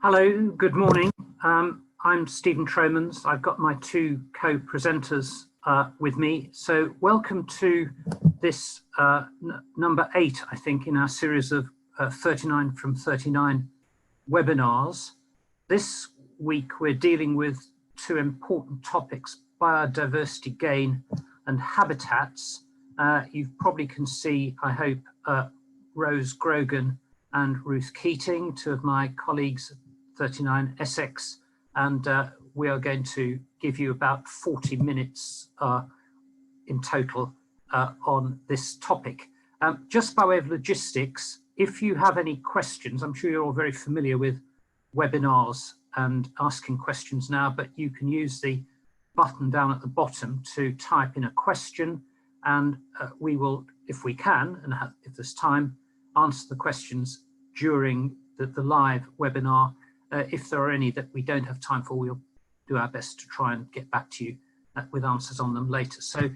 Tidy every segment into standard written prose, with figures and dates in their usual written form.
Hello, good morning. I'm Stephen Tromans. I've got my two co-presenters with me. So welcome to this number 8, I think, in our series of 39 from 39 webinars. This week we're dealing with two important topics: biodiversity gain and habitats. You probably can see, I hope, Rose Grogan and Ruth Keating, two of my colleagues, 39 Essex, and we are going to give you about 40 minutes in total on this topic. Just by way of logistics, if you have any questions, I'm sure you're all very familiar with webinars and asking questions now, but you can use the button down at the bottom to type in a question, and we will, if we can, and if there's time, answer the questions during the live webinar. If there are any that we don't have time for, we'll do our best to try and get back to you with answers on them later. So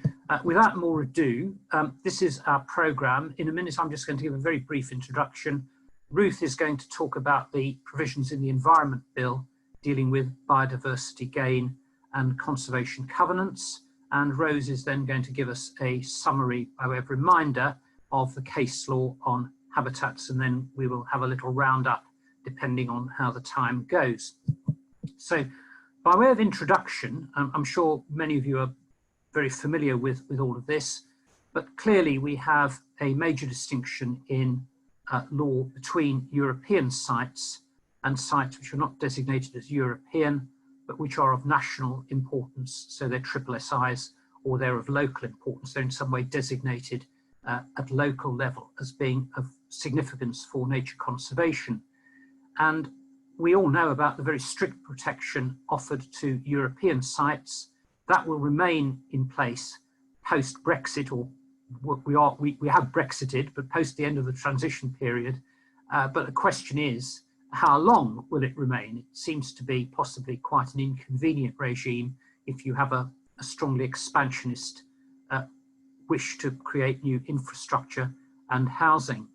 without more ado, this is our programme. In a minute, I'm just going to give a very brief introduction. Ruth is going to talk about the provisions in the Environment Bill dealing with biodiversity gain and conservation covenants. And Rose is then going to give us a summary, by way of reminder, of the case law on habitats, and then we will have a little roundup depending on how the time goes. So by way of introduction, I'm sure many of you are very familiar with all of this, but clearly we have a major distinction in law between European sites and sites which are not designated as European, but which are of national importance. So they're triple SIs, or they're of local importance. They're in some way designated at local level as being of significance for nature conservation. And we all know about the very strict protection offered to European sites. That will remain in place post-Brexit, or we have Brexited, but post the end of the transition period. But the question is, how long will it remain? It seems to be possibly quite an inconvenient regime if you have a strongly expansionist wish to create new infrastructure and housing.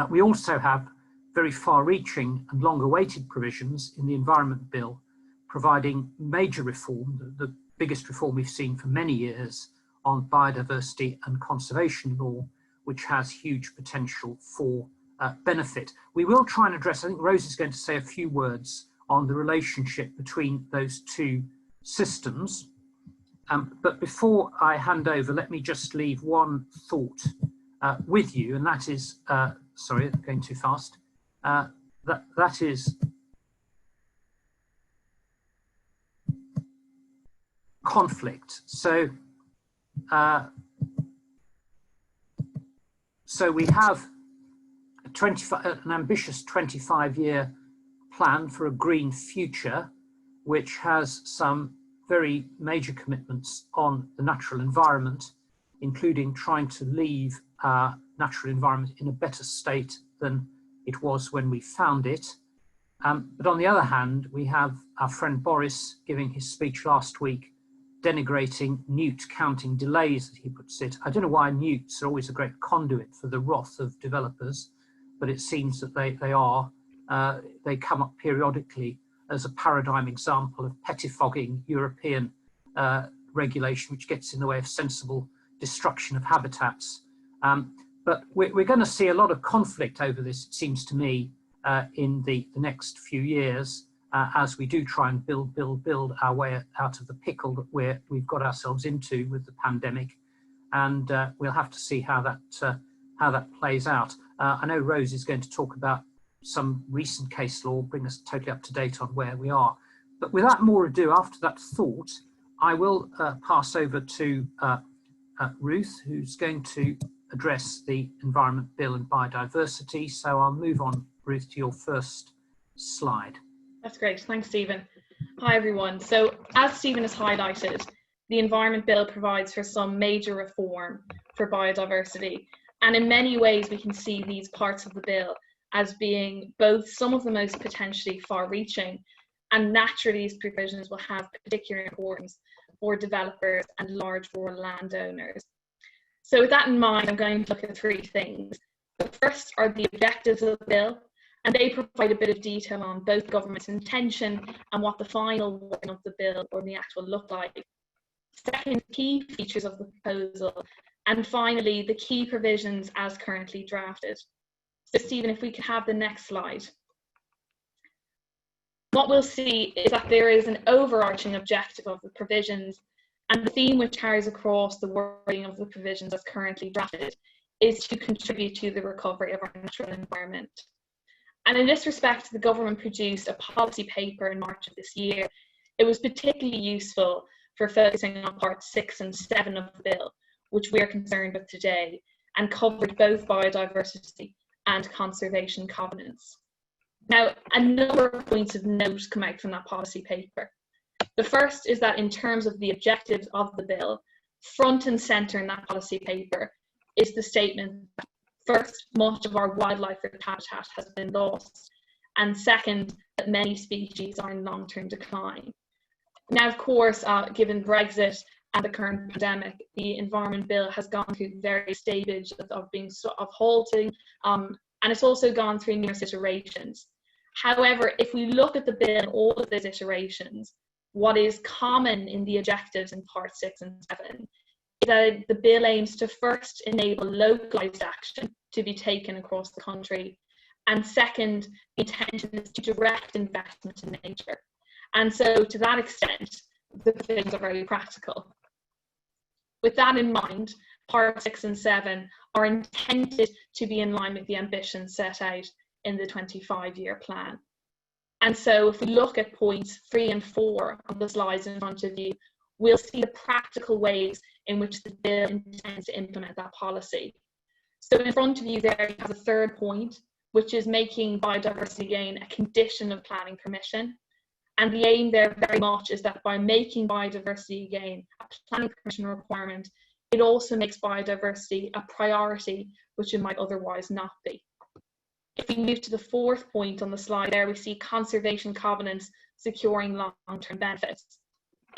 We also have very far-reaching and long-awaited provisions in the Environment Bill, providing major reform, the biggest reform we've seen for many years, on biodiversity and conservation law, which has huge potential for benefit. We will try and address, I think Rose is going to say a few words on the relationship between those two systems. But before I hand over, let me just leave one thought with you, and that is, sorry, I'm going too fast. That is conflict. So we have an ambitious 25-year plan for a green future, which has some very major commitments on the natural environment, including trying to leave our natural environment in a better state than it was when we found it. But on the other hand, we have our friend Boris giving his speech last week, denigrating newt counting delays, as he puts it. I don't know why newts are always a great conduit for the wrath of developers, but it seems that they are. They come up periodically as a paradigm example of pettifogging European regulation, which gets in the way of sensible destruction of habitats. But we're going to see a lot of conflict over this, it seems to me, in the next few years, as we do try and build our way out of the pickle that we've got ourselves into with the pandemic. And we'll have to see how that plays out. I know Rose is going to talk about some recent case law, bring us totally up to date on where we are. But without more ado, after that thought, I will pass over to Ruth, who's going to address the Environment Bill and biodiversity. So I'll move on, Ruth, to your first slide. That's great. Thanks, Stephen. Hi, everyone. So as Stephen has highlighted, the Environment Bill provides for some major reform for biodiversity. And in many ways, we can see these parts of the bill as being both some of the most potentially far-reaching, and naturally these provisions will have particular importance for developers and large rural landowners. So with that in mind, I'm going to look at three things. The first are the objectives of the bill, and they provide a bit of detail on both government's intention and what the final wording of the bill or the act will look like. Second, key features of the proposal, and finally, the key provisions as currently drafted. So Stephen, if we could have the next slide. What we'll see is that there is an overarching objective of the provisions, and the theme which carries across the wording of the provisions as currently drafted is to contribute to the recovery of our natural environment. And in this respect, the government produced a policy paper in March of this year. It was particularly useful for focusing on parts 6 and 7 of the bill, which we are concerned with today, and covered both biodiversity and conservation covenants. Now, a number of points of note come out from that policy paper. The first is that in terms of the objectives of the bill, front and centre in that policy paper is the statement that first, much of our wildlife habitat has been lost, and second, that many species are in long-term decline. Now, of course, given Brexit and the current pandemic, the Environment Bill has gone through various stages of halting, and it's also gone through numerous iterations. However, if we look at the bill in all of those iterations, what is common in the objectives in Part 6 and 7 is that the bill aims to first enable localised action to be taken across the country, and second, the intention is to direct investment in nature. And so to that extent, the provisions are very practical. With that in mind, Part 6 and 7 are intended to be in line with the ambitions set out in the 25-year plan. And so if we look at points 3 and 4 on the slides in front of you, we'll see the practical ways in which the bill intends to implement that policy. So in front of you there, you have a third point, which is making biodiversity gain a condition of planning permission. And the aim there very much is that by making biodiversity gain a planning permission requirement, it also makes biodiversity a priority, which it might otherwise not be. If we move to the fourth point on the slide there, we see conservation covenants securing long-term benefits.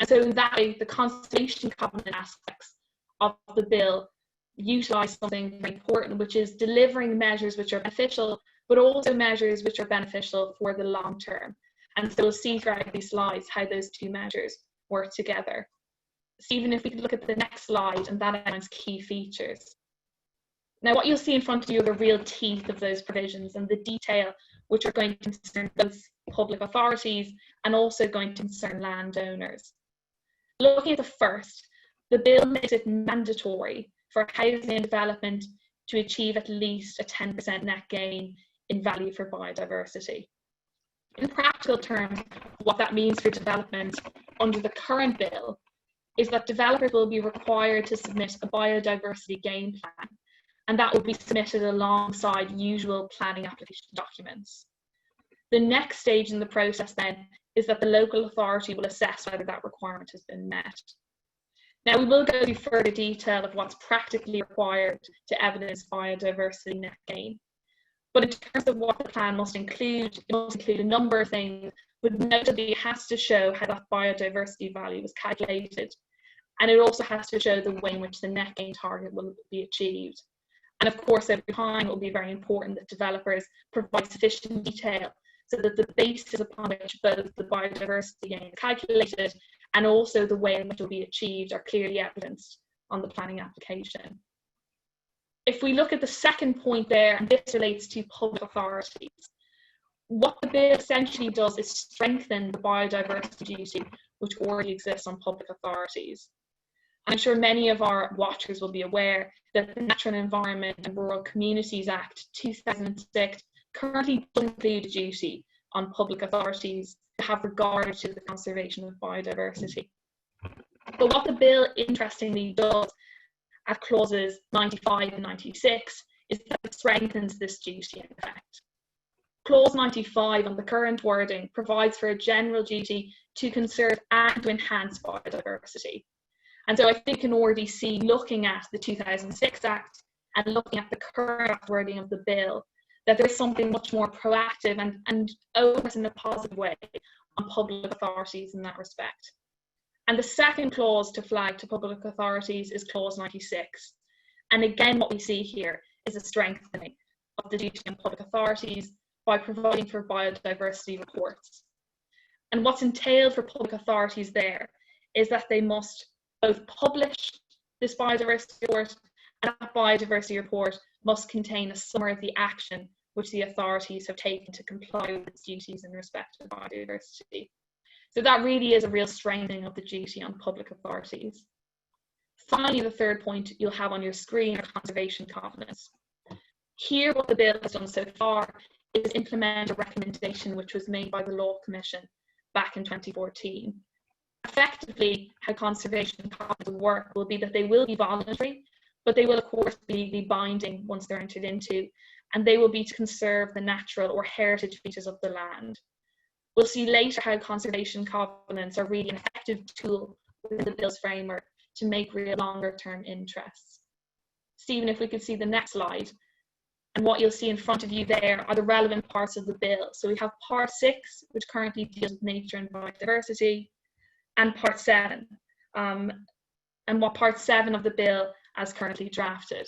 And so in that way, the conservation covenant aspects of the bill utilise something very important, which is delivering measures which are beneficial, but also measures which are beneficial for the long term. And so we'll see throughout these slides how those two measures work together. Stephen, if we could look at the next slide, and that outlines key features. Now, what you'll see in front of you are the real teeth of those provisions and the detail which are going to concern both public authorities and also going to concern landowners. Looking at the first, the bill makes it mandatory for housing and development to achieve at least a 10% net gain in value for biodiversity. In practical terms, what that means for development under the current bill is that developers will be required to submit a biodiversity gain plan, and that will be submitted alongside usual planning application documents. The next stage in the process then is that the local authority will assess whether that requirement has been met. Now, we will go through further detail of what's practically required to evidence biodiversity net gain. But in terms of what the plan must include, it must include a number of things, but notably it has to show how that biodiversity value was calculated. And it also has to show the way in which the net gain target will be achieved. And of course, over time, it will be very important that developers provide sufficient detail so that the basis upon which both the biodiversity gain is calculated and also the way in which it will be achieved are clearly evidenced on the planning application. If we look at the second point there, and this relates to public authorities, what the bill essentially does is strengthen the biodiversity duty which already exists on public authorities. I'm sure many of our watchers will be aware that the Natural Environment and Rural Communities Act 2006 currently does include a duty on public authorities to have regard to the conservation of biodiversity. But what the bill interestingly does at clauses 95 and 96 is that it strengthens this duty in effect. Clause 95 on the current wording provides for a general duty to conserve and to enhance biodiversity. And so I think you can already see, looking at the 2006 Act and looking at the current wording of the bill, that there is something much more proactive and onus in a positive way on public authorities in that respect. And the second clause to flag to public authorities is clause 96. And again, what we see here is a strengthening of the duty on public authorities by providing for biodiversity reports. And what's entailed for public authorities there is that they must both publish this biodiversity report, and that biodiversity report must contain a summary of the action which the authorities have taken to comply with its duties in respect of biodiversity. So that really is a real strengthening of the duty on public authorities. Finally, the third point you'll have on your screen are conservation covenants. Here, what the bill has done so far is implement a recommendation which was made by the Law Commission back in 2014. Effectively, how conservation covenants will work will be that they will be voluntary, but they will of course be legally binding once they're entered into, and they will be to conserve the natural or heritage features of the land. We'll see later how conservation covenants are really an effective tool within the bill's framework to make real longer term interests. Stephen, if we could see the next slide. And what you'll see in front of you there are the relevant parts of the bill. So we have part 6, which currently deals with nature and biodiversity, and part 7, and what part 7 of the bill as currently drafted.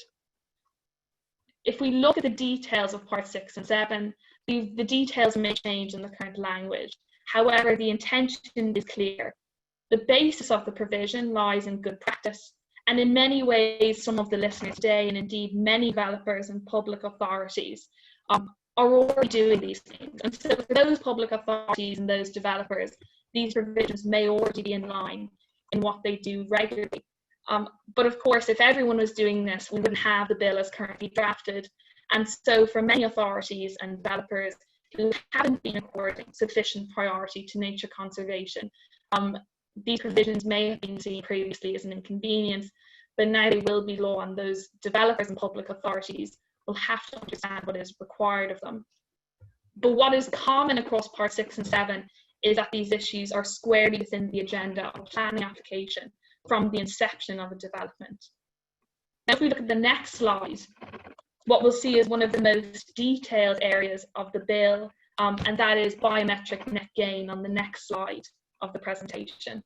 If we look at the details of part 6 and 7, the details may change in the current language. However, the intention is clear. The basis of the provision lies in good practice, and in many ways, some of the listeners today, and indeed many developers and public authorities, are already doing these things. And so for those public authorities and those developers, these provisions may already be in line in what they do regularly. But of course, if everyone was doing this, we wouldn't have the bill as currently drafted. And so for many authorities and developers who haven't been according sufficient priority to nature conservation, these provisions may have been seen previously as an inconvenience, but now they will be law, and those developers and public authorities will have to understand what is required of them. But what is common across part 6 and 7 is that these issues are squarely within the agenda of planning application from the inception of a development. Now, if we look at the next slide, what we'll see is one of the most detailed areas of the bill, and that is biometric net gain on the next slide of the presentation.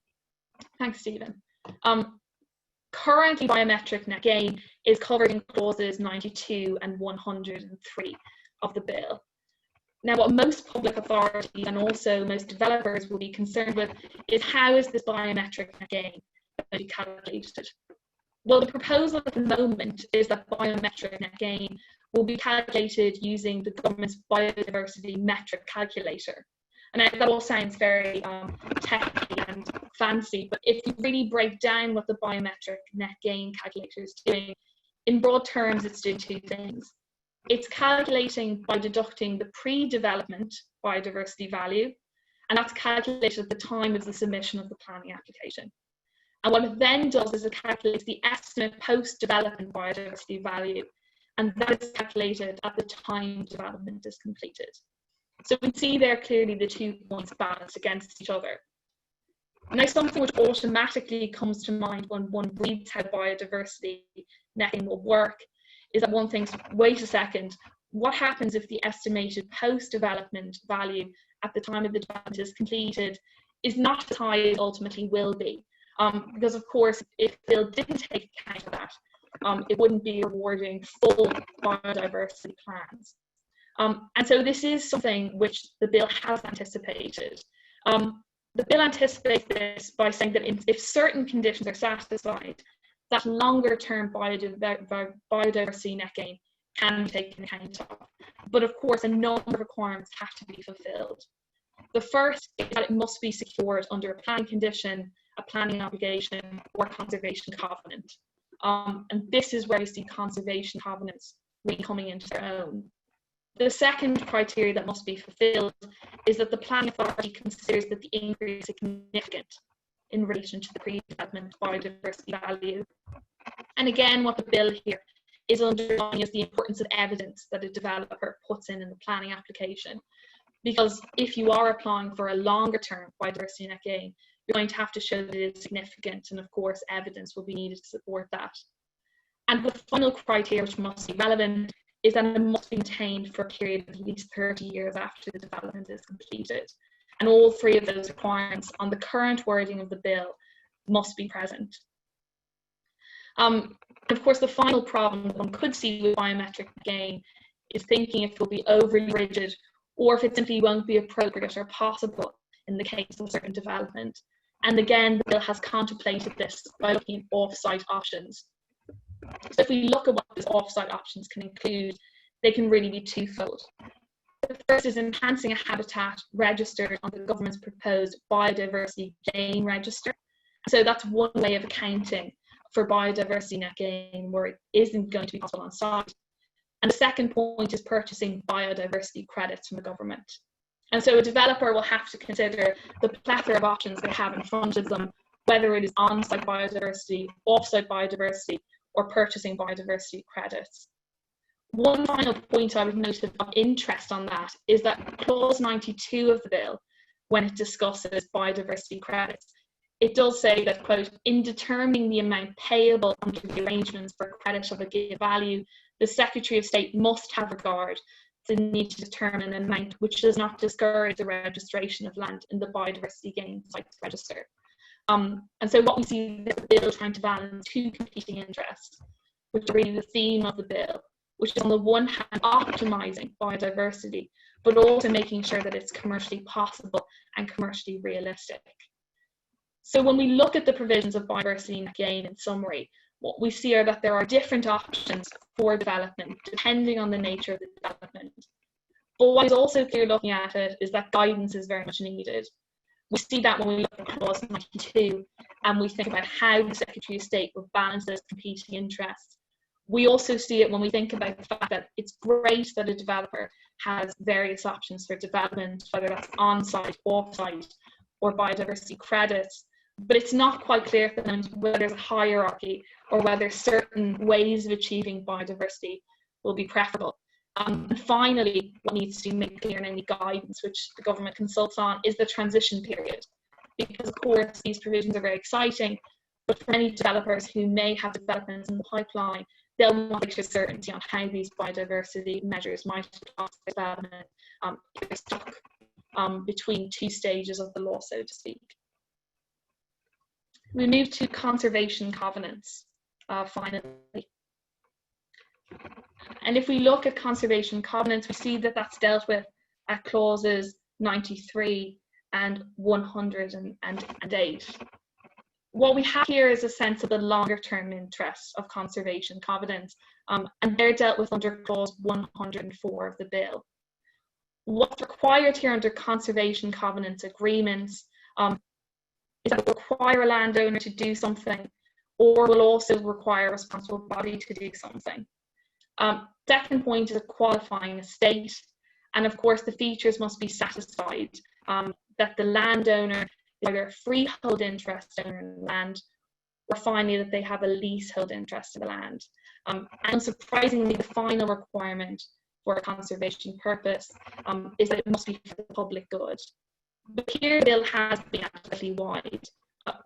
Thanks, Stephen. Currently, biometric net gain is covered in clauses 92 and 103 of the bill. Now, what most public authorities and also most developers will be concerned with is how is this biometric net gain going to be calculated? Well, the proposal at the moment is that biometric net gain will be calculated using the government's biodiversity metric calculator. And that all sounds very techy and fancy, but if you really break down what the biometric net gain calculator is doing, in broad terms, it's doing two things. It's calculating by deducting the pre-development biodiversity value, and that's calculated at the time of the submission of the planning application. And what it then does is it calculates the estimate post-development biodiversity value, and that is calculated at the time development is completed. So we see there clearly the 2 points balanced against each other. Now, something which automatically comes to mind when one reads how biodiversity netting will work is that one thinks, wait a second, what happens if the estimated post-development value at the time of the development is completed is not as high as it ultimately will be? Because of course, if the bill didn't take account of that, it wouldn't be rewarding full biodiversity plans. And so this is something which the bill has anticipated. The bill anticipates this by saying that if certain conditions are satisfied, that longer term biodiversity net gain can be taken account of. But of course, a number of requirements have to be fulfilled. The first is that it must be secured under a planning condition, a planning obligation, or conservation covenant. And this is where you see conservation covenants really coming into their own. The second criteria that must be fulfilled is that the planning authority considers that the increase is significant in relation to the pre-development biodiversity value. And again, what the bill here is underlining is the importance of evidence that a developer puts in the planning application. Because if you are applying for a longer term biodiversity net gain, you're going to have to show that it is significant, and of course evidence will be needed to support that. And the final criteria which must be relevant is that it must be maintained for a period of at least 30 years after the development is completed. And all three of those requirements on the current wording of the bill must be present. Of course, the final problem that one could see with biometric again is thinking if it will be overly rigid or if it simply won't be appropriate or possible in the case of a certain development. And again, the bill has contemplated this by looking at off-site options. So if we look at what these off-site options can include, they can really be twofold. The first is enhancing a habitat registered on the government's proposed biodiversity gain register. So that's one way of accounting for biodiversity net gain where it isn't going to be possible on site. And the second point is purchasing biodiversity credits from the government. And so a developer will have to consider the plethora of options they have in front of them, whether it is on-site biodiversity, off-site biodiversity, or purchasing biodiversity credits. One final point I would note of interest on that is that clause 92 of the bill, when it discusses biodiversity credits, it does say that, quote, in determining the amount payable under the arrangements for credit of a given value, the Secretary of State must have regard to the need to determine an amount which does not discourage the registration of land in the biodiversity gain sites register. And so what we see is the bill trying to balance two competing interests, which are really the theme of the bill, which is on the one hand optimising biodiversity, but also making sure that it's commercially possible and commercially realistic. So when we look at the provisions of biodiversity net gain in summary, what we see are that there are different options for development depending on the nature of the development. But what is also clear looking at it is that guidance is very much needed. We see that when we look at clause 92 and we think about how the Secretary of State will balance those competing interests. We also see it when we think about the fact that it's great that a developer has various options for development, whether that's on-site, off-site, or biodiversity credits, but it's not quite clear at the moment whether there's a hierarchy or whether certain ways of achieving biodiversity will be preferable. And finally, what needs to be made clear in any guidance which the government consults on is the transition period. Because of course, these provisions are very exciting, but for many developers who may have developments in the pipeline, they'll want greater certainty on how these biodiversity measures might apply to development if they're stuck between two stages of the law, so to speak. We move to conservation covenants, finally. And if we look at conservation covenants, we see that that's dealt with at clauses 93 and 108. What we have here is a sense of the longer term interests of conservation covenants, and they're dealt with under clause 104 of the bill. What's required here under conservation covenants agreements is that it will require a landowner to do something or will also require a responsible body to do something. Second point is a qualifying estate, and of course the features must be satisfied that the landowner is either a freehold interest owner in the land, or finally that they have a leasehold interest in the land. And unsurprisingly, the final requirement for a conservation purpose is that it must be for the public good. But here the bill has been adequately wide.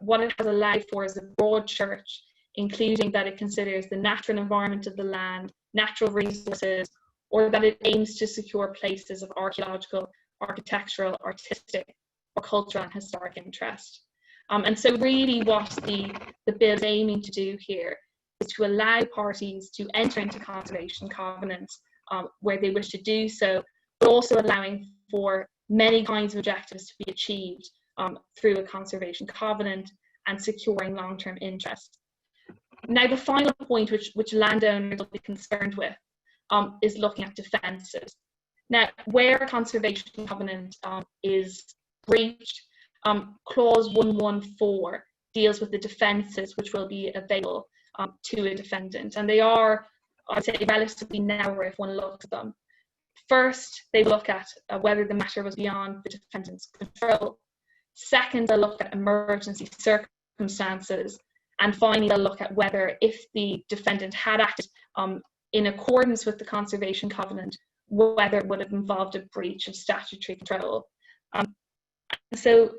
What it has allowed for is a broad church, including that it considers the natural environment of the land, natural resources, or that it aims to secure places of archaeological, architectural, artistic, or cultural and historic interest. And so really what the bill is aiming to do here is to allow parties to enter into conservation covenants where they wish to do so, but also allowing for many kinds of objectives to be achieved through a conservation covenant and securing long-term interest. Now, the final point which landowners will be concerned with is looking at defences. Now, where a conservation covenant is breached, clause 114 deals with the defences which will be available to a defendant, and they are, I'd say, relatively narrow if one looks at them. First, they look at whether the matter was beyond the defendant's control. Second, they'll look at emergency circumstances. And finally, they'll look at whether, if the defendant had acted in accordance with the conservation covenant, whether it would have involved a breach of statutory control. So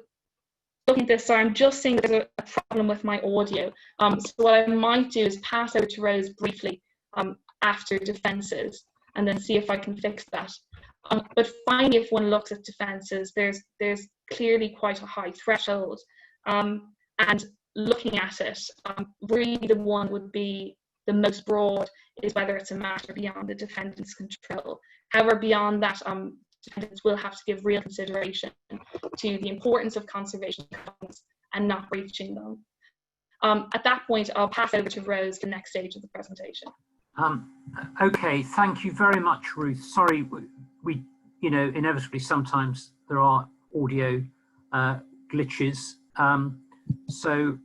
looking at this, sorry, I'm just seeing there's a problem with my audio. So what I might do is pass over to Rose briefly after defences. and then see if I can fix that. But finally, if one looks at defences, there's clearly quite a high threshold, and looking at it, really the one would be the most broad is whether it's a matter beyond the defendant's control. However, beyond that, defendants will have to give real consideration to the importance of conservation covenants and not breaching them. At that point, I'll pass over to Rose for the next stage of the presentation. Okay, thank you very much, Ruth. Sorry, we inevitably sometimes there are audio glitches. So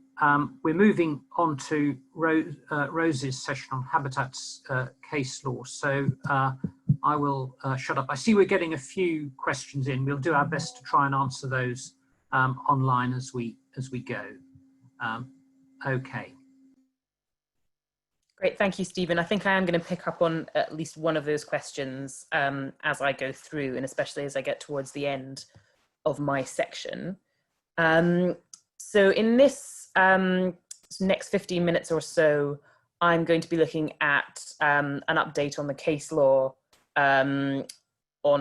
we're moving on to Rose's session on habitats case law. So I will shut up. I see we're getting a few questions in. We'll do our best to try and answer those online as we go. Okay. Great, thank you, Stephen. I think I am going to pick up on at least one of those questions as I go through, and especially as I get towards the end of my section. So in this next 15 minutes or so, I'm going to be looking at an update on the case law on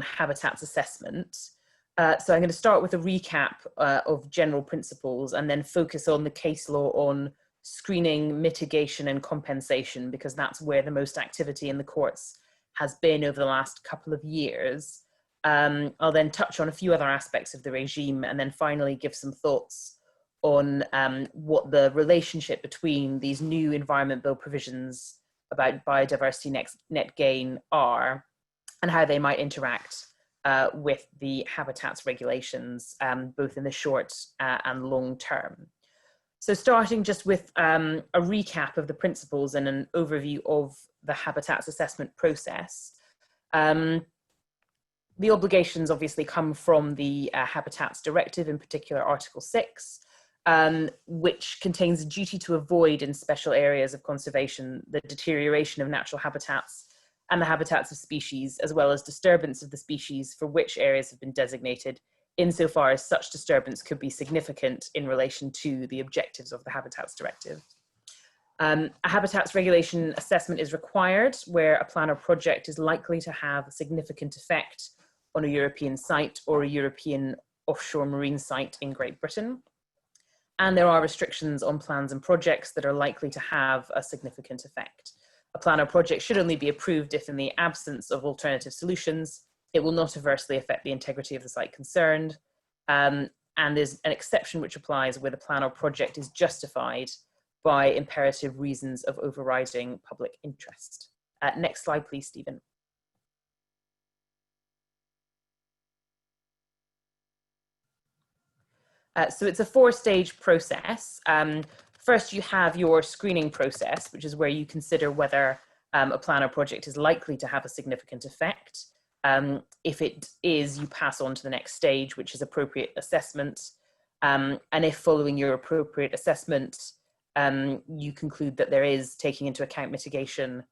habitats assessment. So I'm going to start with a recap of general principles and then focus on the case law on screening, mitigation and compensation, because that's where the most activity in the courts has been over the last couple of years. I'll then touch on a few other aspects of the regime and then finally give some thoughts on what the relationship between these new Environment Bill provisions about biodiversity net gain are and how they might interact with the habitats regulations, both in the short and long term. So starting just with a recap of the principles and an overview of the habitats assessment process. The obligations obviously come from the Habitats Directive, in particular Article 6, which contains a duty to avoid in special areas of conservation the deterioration of natural habitats and the habitats of species, as well as disturbance of the species for which areas have been designated, insofar as such disturbance could be significant in relation to the objectives of the Habitats Directive. A habitats regulation assessment is required where a plan or project is likely to have a significant effect on a European site or a European offshore marine site in Great Britain. And there are restrictions on plans and projects that are likely to have a significant effect. A plan or project should only be approved if, in the absence of alternative solutions, it will not adversely affect the integrity of the site concerned. And there's an exception which applies where the plan or project is justified by imperative reasons of overriding public interest. Next slide, please, Stephen. So it's a four-stage process. First, you have your screening process, which is where you consider whether a plan or project is likely to have a significant effect. If it is, you pass on to the next stage, which is appropriate assessment. And if following your appropriate assessment, you conclude that there is, taking into account mitigation,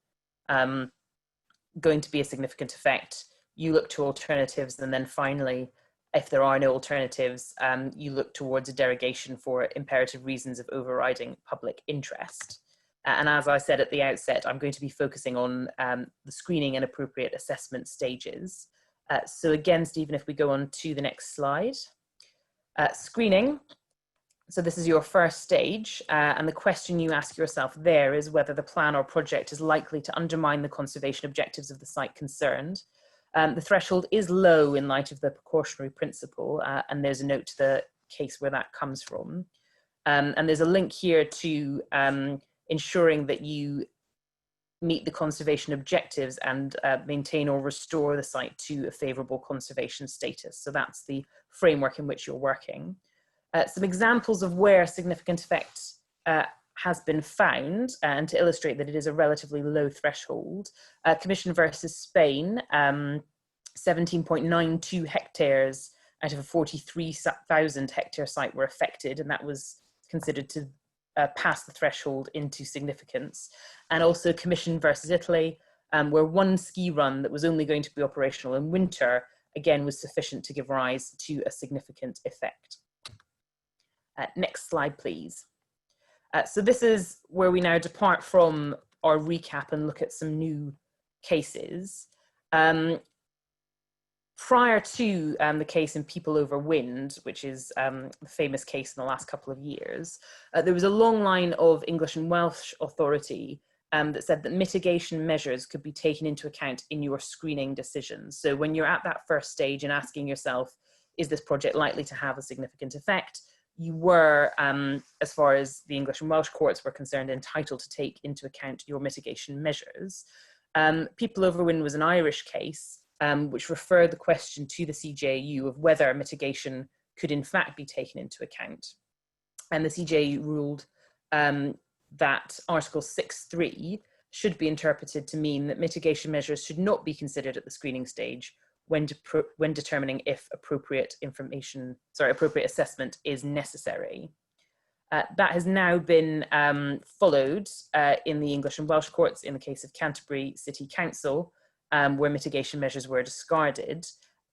going to be a significant effect, you look to alternatives. And then finally, if there are no alternatives, you look towards a derogation for imperative reasons of overriding public interest. And as I said at the outset, I'm going to be focusing on the screening and appropriate assessment stages. So again, Stephen, if we go on to the next slide. Screening. So this is your first stage. And the question you ask yourself there is whether the plan or project is likely to undermine the conservation objectives of the site concerned. The threshold is low in light of the precautionary principle, and there's a note to the case where that comes from. And there's a link here to ensuring that you meet the conservation objectives and maintain or restore the site to a favourable conservation status. So that's the framework in which you're working. Some examples of where significant effect has been found, and to illustrate that it is a relatively low threshold. Commission versus Spain, 17.92 hectares out of a 43,000 hectare site were affected, and that was considered to pass the threshold into significance. And also Commission versus Italy, where one ski run that was only going to be operational in winter, again, was sufficient to give rise to a significant effect. Next slide, please. So this is where we now depart from our recap and look at some new cases. Prior to the case in People Over Wind, which is the famous case in the last couple of years, there was a long line of English and Welsh authority that said that mitigation measures could be taken into account in your screening decisions. So when you're at that first stage and asking yourself, is this project likely to have a significant effect, you were, as far as the English and Welsh courts were concerned, entitled to take into account your mitigation measures. People Over Wind was an Irish case, which referred the question to the CJU of whether mitigation could in fact be taken into account. And the CJU ruled that Article 6.3 should be interpreted to mean that mitigation measures should not be considered at the screening stage when determining if appropriate assessment is necessary. That has now been followed in the English and Welsh courts in the case of Canterbury City Council, where mitigation measures were discarded.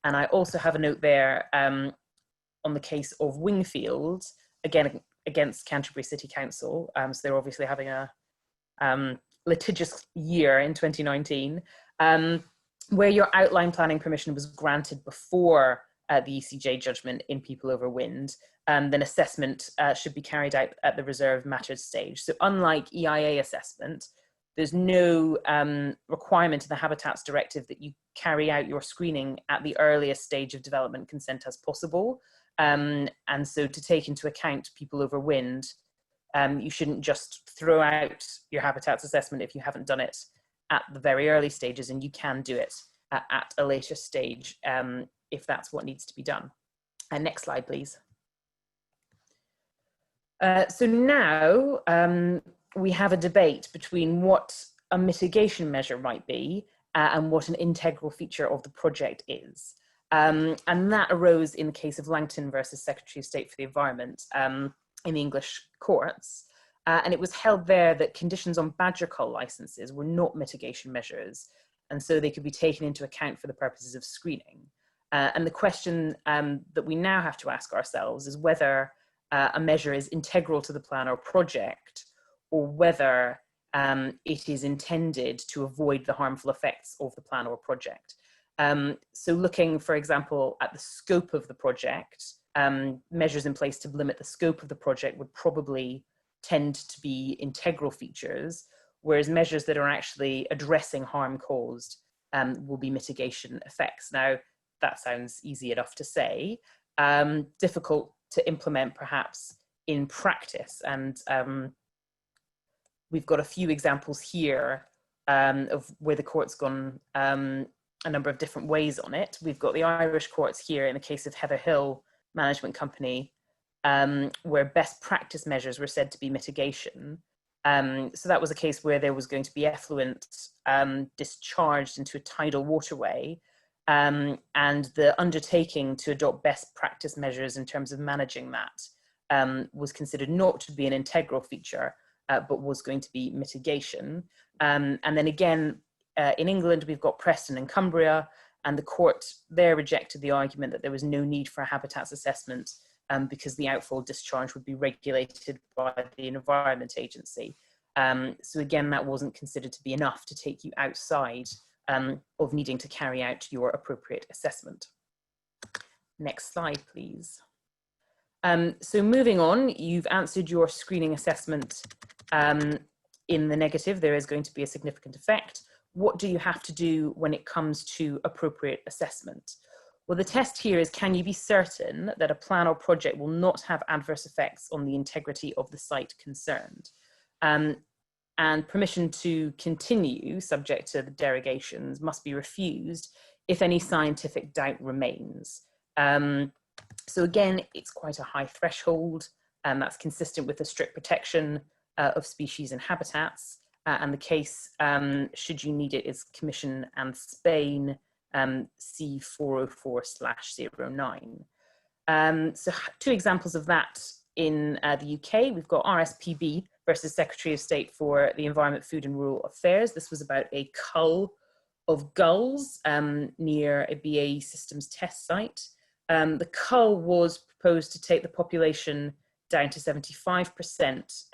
And I also have a note there on the case of Wingfield, again, against Canterbury City Council. So they're obviously having a litigious year in 2019, where your outline planning permission was granted before the ECJ judgment in People Over Wind, then assessment should be carried out at the reserved matters stage. So unlike EIA assessment, there's no requirement in the Habitats Directive that you carry out your screening at the earliest stage of development consent as possible. And so to take into account People Over Wind, you shouldn't just throw out your habitats assessment if you haven't done it at the very early stages, and you can do it at a later stage if that's what needs to be done. Next slide, please. So now we have a debate between what a mitigation measure might be and what an integral feature of the project is. And that arose in the case of Langton versus Secretary of State for the Environment in the English courts. And it was held there that conditions on badger cull licenses were not mitigation measures, and so they could be taken into account for the purposes of screening. And the question that we now have to ask ourselves is whether a measure is integral to the plan or project, or whether it is intended to avoid the harmful effects of the plan or project. So looking, for example, at the scope of the project, measures in place to limit the scope of the project would probably tend to be integral features, whereas measures that are actually addressing harm caused will be mitigation effects. Now, that sounds easy enough to say, difficult to implement perhaps in practice. And we've got a few examples here of where the court's gone a number of different ways on it. We've got the Irish courts here in the case of Heather Hill Management Company, where best practice measures were said to be mitigation. So that was a case where there was going to be effluent discharged into a tidal waterway, and the undertaking to adopt best practice measures in terms of managing that was considered not to be an integral feature, but was going to be mitigation. And then again, in England, we've got Preston and Cumbria, and the court there rejected the argument that there was no need for a habitats assessment because the outfall discharge would be regulated by the Environment Agency. So again, that wasn't considered to be enough to take you outside of needing to carry out your appropriate assessment. Next slide, please. So moving on, you've answered your screening assessment in the negative. There is going to be a significant effect. What do you have to do when it comes to appropriate assessment? Well, the test here is, can you be certain that a plan or project will not have adverse effects on the integrity of the site concerned? And permission to continue, subject to the derogations, must be refused if any scientific doubt remains. So again, it's quite a high threshold, and that's consistent with the strict protection of species and habitats. And the case, should you need it, is Commission and Spain, C404/09. So two examples of that in the UK. We've got RSPB versus Secretary of State for the Environment, Food and Rural Affairs. This was about a cull of gulls near a BAE Systems test site. The cull was proposed to take the population down to 75%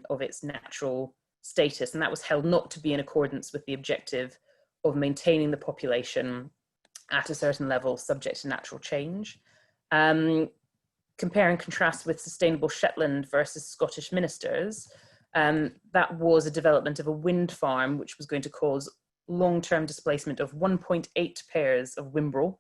of its natural status, and that was held not to be in accordance with the objective of maintaining the population at a certain level subject to natural change. Compare and contrast with sustainable Shetland versus Scottish ministers, that was a development of a wind farm which was going to cause long-term displacement of 1.8 pairs of Wimbrel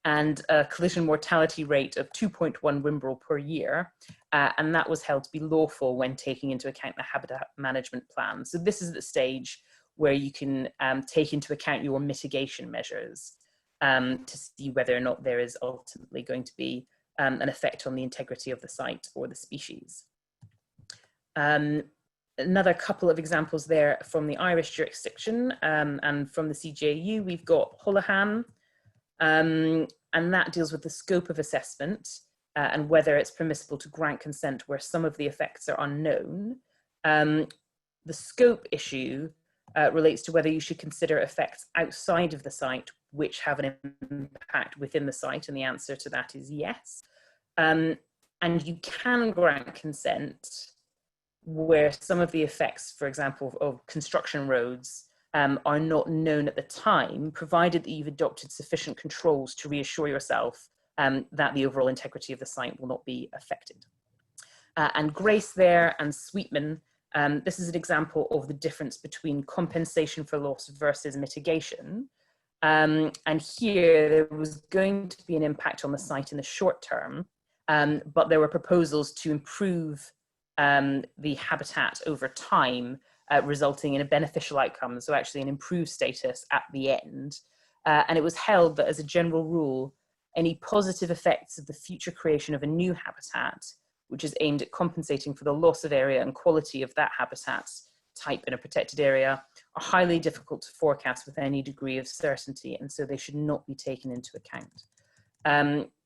and a collision mortality rate of 2.1 Wimbrel per year. And that was held to be lawful when taking into account the habitat management plan. So this is the stage where you can take into account your mitigation measures to see whether or not there is ultimately going to be an effect on the integrity of the site or the species. Another couple of examples there from the Irish jurisdiction and from the CJU, we've got Holohan, and that deals with the scope of assessment and whether it's permissible to grant consent where some of the effects are unknown. The scope issue relates to whether you should consider effects outside of the site which have an impact within the site, and the answer to that is yes. And you can grant consent where some of the effects, for example, of construction roads are not known at the time, provided that you've adopted sufficient controls to reassure yourself that the overall integrity of the site will not be affected. And Grace there and Sweetman, this is an example of the difference between compensation for loss versus mitigation. And here there was going to be an impact on the site in the short term, but there were proposals to improve the habitat over time, resulting in a beneficial outcome, so actually an improved status at the end. And it was held that as a general rule, any positive effects of the future creation of a new habitat, which is aimed at compensating for the loss of area and quality of that habitat type in a protected area, are highly difficult to forecast with any degree of certainty, and so they should not be taken into account.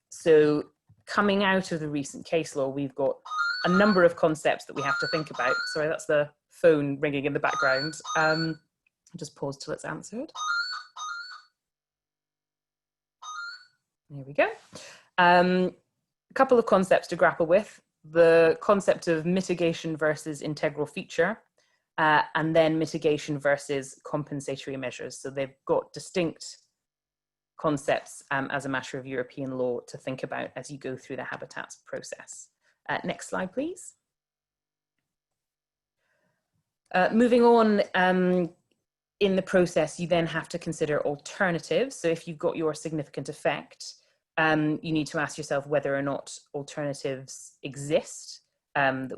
So coming out of the recent case law, we've got a number of concepts that we have to think about. Sorry, that's the phone ringing in the background. I'll just pause till it's answered. There we go. A couple of concepts to grapple with. The concept of mitigation versus integral feature, and then mitigation versus compensatory measures. So they've got distinct concepts as a matter of European law to think about as you go through the habitats process. Next slide, please. Moving on, in the process, you then have to consider alternatives. So if you've got your significant effect, you need to ask yourself whether or not alternatives exist that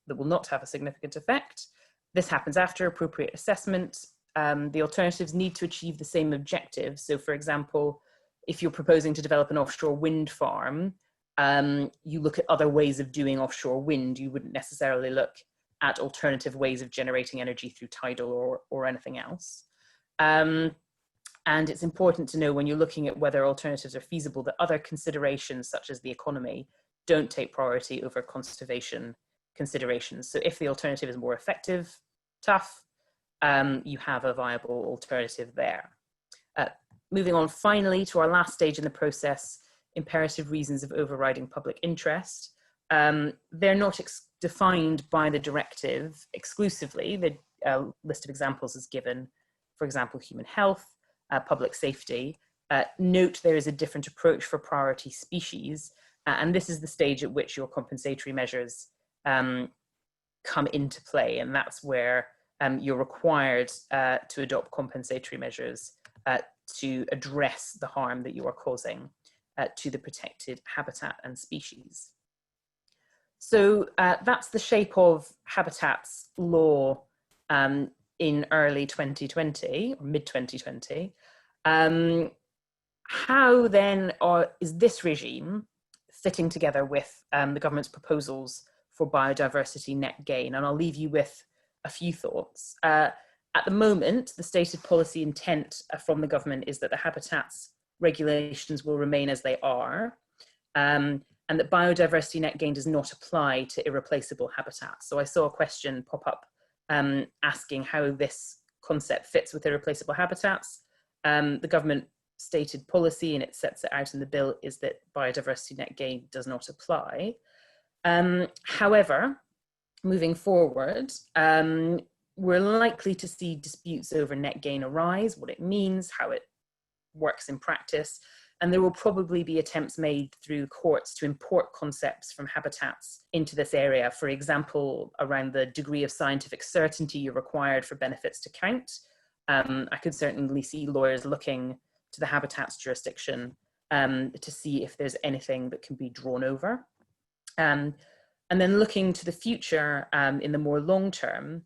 will not have a significant effect. This happens after appropriate assessment. The alternatives need to achieve the same objective. So for example, if you're proposing to develop an offshore wind farm, you look at other ways of doing offshore wind. You wouldn't necessarily look at alternative ways of generating energy through tidal or anything else. And it's important to know when you're looking at whether alternatives are feasible that other considerations such as the economy don't take priority over conservation considerations. So if the alternative is more effective, tough, you have a viable alternative there. Moving on finally to our last stage in the process, imperative reasons of overriding public interest. They're not defined by the directive exclusively. The list of examples is given, for example, human health, public safety. Note there is a different approach for priority species, and this is the stage at which your compensatory measures come into play, and that's where you're required to adopt compensatory measures to address the harm that you are causing to the protected habitat and species. So that's the shape of habitats law in early 2020 or mid 2020. How then is this regime fitting together with the government's proposals for biodiversity net gain? And I'll leave you with a few thoughts. At the moment, the stated policy intent from the government is that the habitats regulations will remain as they are, and that biodiversity net gain does not apply to irreplaceable habitats. So I saw a question pop up asking how this concept fits with irreplaceable habitats. The government stated policy, and it sets it out in the bill, is that biodiversity net gain does not apply. However, moving forward, we're likely to see disputes over net gain arise, what it means, how it works in practice, and there will probably be attempts made through courts to import concepts from habitats into this area, for example, around the degree of scientific certainty you're required for benefits to count. I could certainly see lawyers looking to the habitats jurisdiction to see if there's anything that can be drawn over. And then looking to the future in the more long term,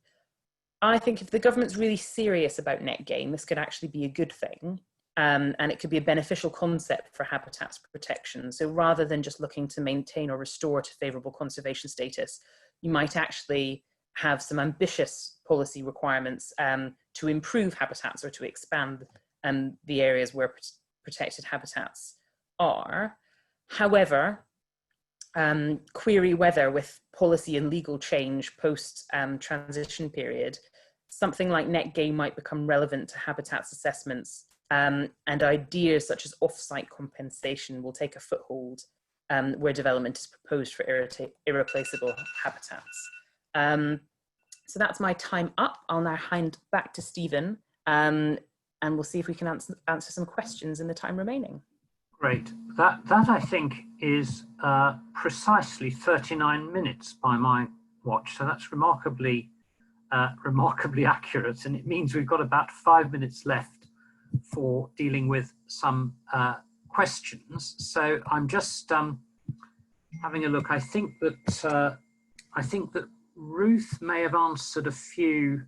I think if the government's really serious about net gain, this could actually be a good thing. And it could be a beneficial concept for habitats protection. So rather than just looking to maintain or restore to favourable conservation status, you might actually have some ambitious policy requirements to improve habitats or to expand the areas where protected habitats are. However, query whether with policy and legal change post transition period, something like net gain might become relevant to habitats assessments, and ideas such as off-site compensation will take a foothold where development is proposed for irreplaceable habitats. So that's my time up. I'll now hand back to Stephen, and we'll see if we can answer some questions in the time remaining. Great. That I think is precisely 39 minutes by my watch, so that's remarkably accurate, and it means we've got about 5 minutes left for dealing with some questions. So I'm just having a look. I think that Ruth may have answered a few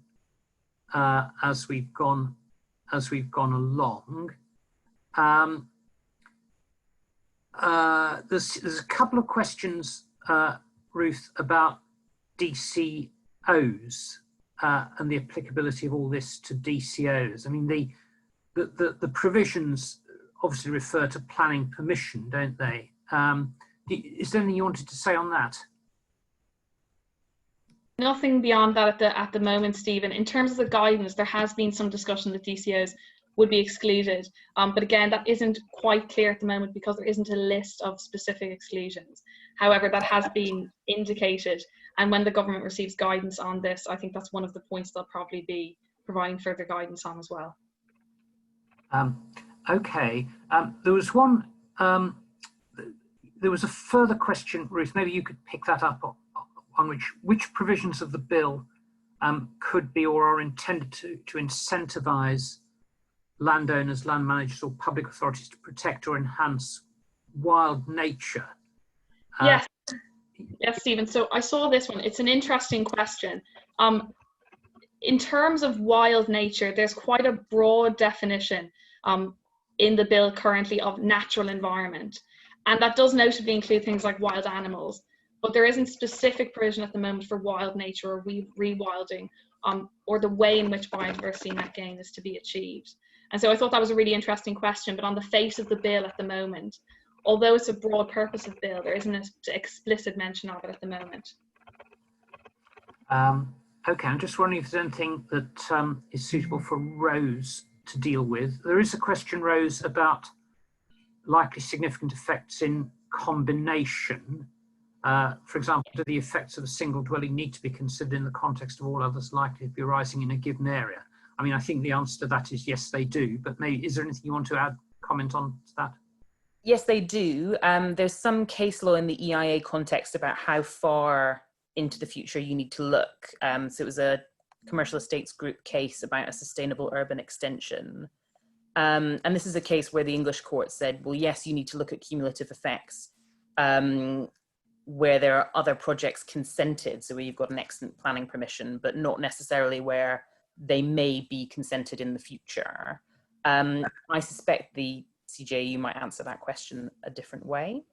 as we've gone along. There's a couple of questions, Ruth, about DCOs and the applicability of all this to DCOs. I mean, the provisions obviously refer to planning permission, don't they? Is there anything you wanted to say on that? Nothing beyond that at the moment, Stephen. In terms of the guidance, there has been some discussion that DCOs would be excluded. But again, that isn't quite clear at the moment because there isn't a list of specific exclusions. However, that has been indicated. And when the government receives guidance on this, I think that's one of the points they'll probably be providing further guidance on as well. Okay. There was a further question, Ruth, maybe you could pick that up on which provisions of the bill could be or are intended to incentivize landowners, land managers or public authorities to protect or enhance wild nature. Yes, Stephen. So I saw this one. It's an interesting question. In terms of wild nature, there's quite a broad definition in the bill currently of natural environment. And that does notably include things like wild animals, but there isn't specific provision at the moment for wild nature or rewilding or the way in which biodiversity net gain is to be achieved. And so I thought that was a really interesting question, but on the face of the bill at the moment, although it's a broad purpose of bill, there isn't an explicit mention of it at the moment. Okay, I'm just wondering if there's anything that is suitable for Rose to deal with. There is a question, Rose, about likely significant effects in combination. For example, do the effects of a single dwelling need to be considered in the context of all others likely to be arising in a given area? I mean, I think the answer to that is yes, they do, but maybe, is there anything you want to add, comment on to that? Yes, they do. There's some case law in the EIA context about how far into the future you need to look. So it was a commercial estates group case about a sustainable urban extension. And this is a case where the English court said, well, yes, you need to look at cumulative effects where there are other projects consented, so where you've got an excellent planning permission, but not necessarily where they may be consented in the future. I suspect the CJU might answer that question a different way.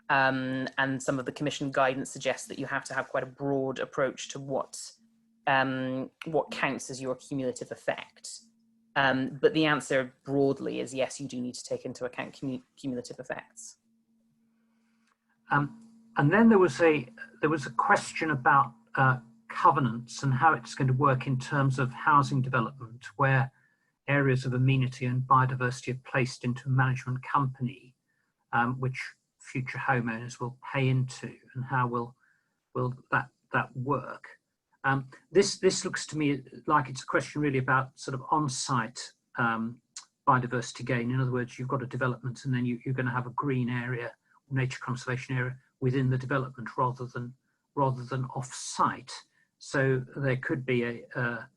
And some of the commission guidance suggests that you have to have quite a broad approach to what counts as your cumulative effect. But the answer broadly is yes, you do need to take into account cumulative effects. And then there was a question about covenants and how it's going to work in terms of housing development, where areas of amenity and biodiversity are placed into a management company, which future homeowners will pay into, and how will that work? This looks to me like it's a question really about sort of on-site biodiversity gain. In other words, you've got a development and then you're going to have a green area, nature conservation area within the development rather than off-site. So there could be a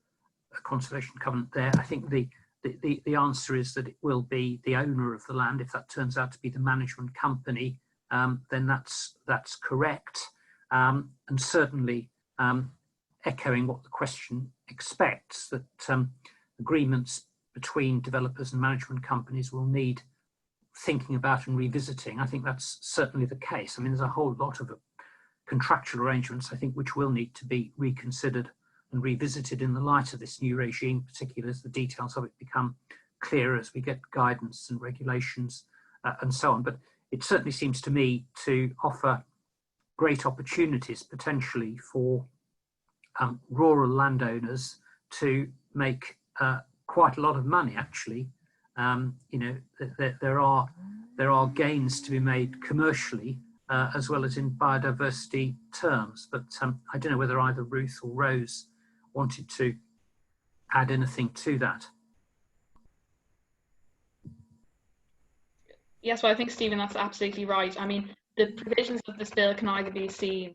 conservation covenant there. I think the answer is that it will be the owner of the land. If that turns out to be the management company, then that's correct. And certainly echoing what the question expects, that agreements between developers and management companies will need thinking about and revisiting. I think that's certainly the case. I mean, there's a whole lot of contractual arrangements, I think, which will need to be reconsidered and revisited in the light of this new regime, particularly as the details of it become clearer as we get guidance and regulations and so on. But it certainly seems to me to offer great opportunities potentially for rural landowners to make quite a lot of money, actually. You know, there are gains to be made commercially as well as in biodiversity terms. But I don't know whether either Ruth or Rose wanted to add anything to that. Yes, well, I think, Stephen, that's absolutely right. I mean, the provisions of this bill can either be seen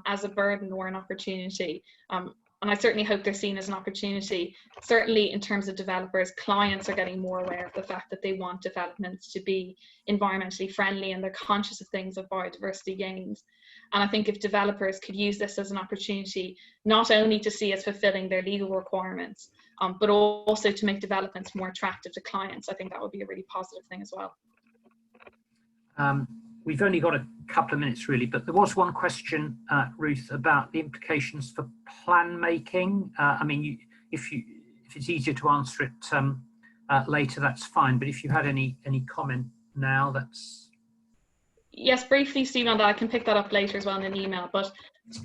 as a burden or an opportunity. And I certainly hope they're seen as an opportunity. Certainly in terms of developers, clients are getting more aware of the fact that they want developments to be environmentally friendly and they're conscious of things of biodiversity gains. And I think if developers could use this as an opportunity, not only to see as fulfilling their legal requirements, but also to make developments more attractive to clients, I think that would be a really positive thing as well. We've only got a couple of minutes really, but there was one question, Ruth, about the implications for plan making. I mean, if it's easier to answer it later, that's fine. But if you had any comment now, that's... Yes, briefly, Stephen, on that. I can pick that up later as well in an email. But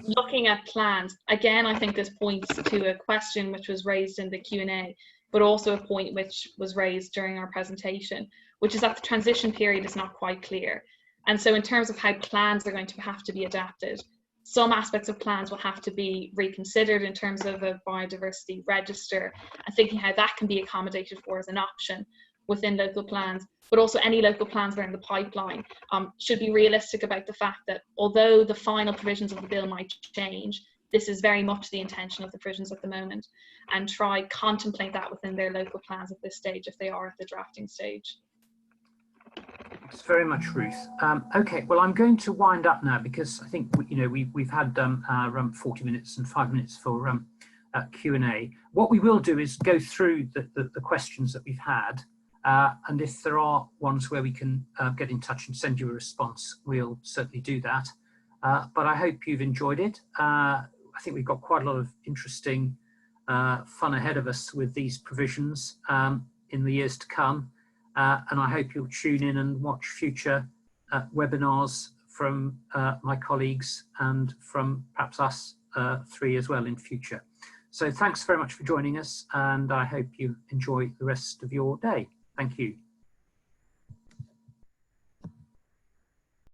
looking at plans, again, I think this points to a question which was raised in the Q&A, but also a point which was raised during our presentation, which is that the transition period is not quite clear. And so in terms of how plans are going to have to be adapted, some aspects of plans will have to be reconsidered in terms of a biodiversity register and thinking how that can be accommodated for as an option within local plans, but also any local plans that are in the pipeline should be realistic about the fact that although the final provisions of the bill might change, this is very much the intention of the provisions at the moment, and try contemplate that within their local plans at this stage if they are at the drafting stage. Thanks very much, Ruth. Okay, well, I'm going to wind up now because I think we've had 40 minutes and 5 minutes for Q&A. What we will do is go through the questions that we've had, and if there are ones where we can get in touch and send you a response, we'll certainly do that. But I hope you've enjoyed it. I think we've got quite a lot of interesting fun ahead of us with these provisions in the years to come. And I hope you'll tune in and watch future webinars from my colleagues and from perhaps us three as well in future. So thanks very much for joining us, and I hope you enjoy the rest of your day. Thank you.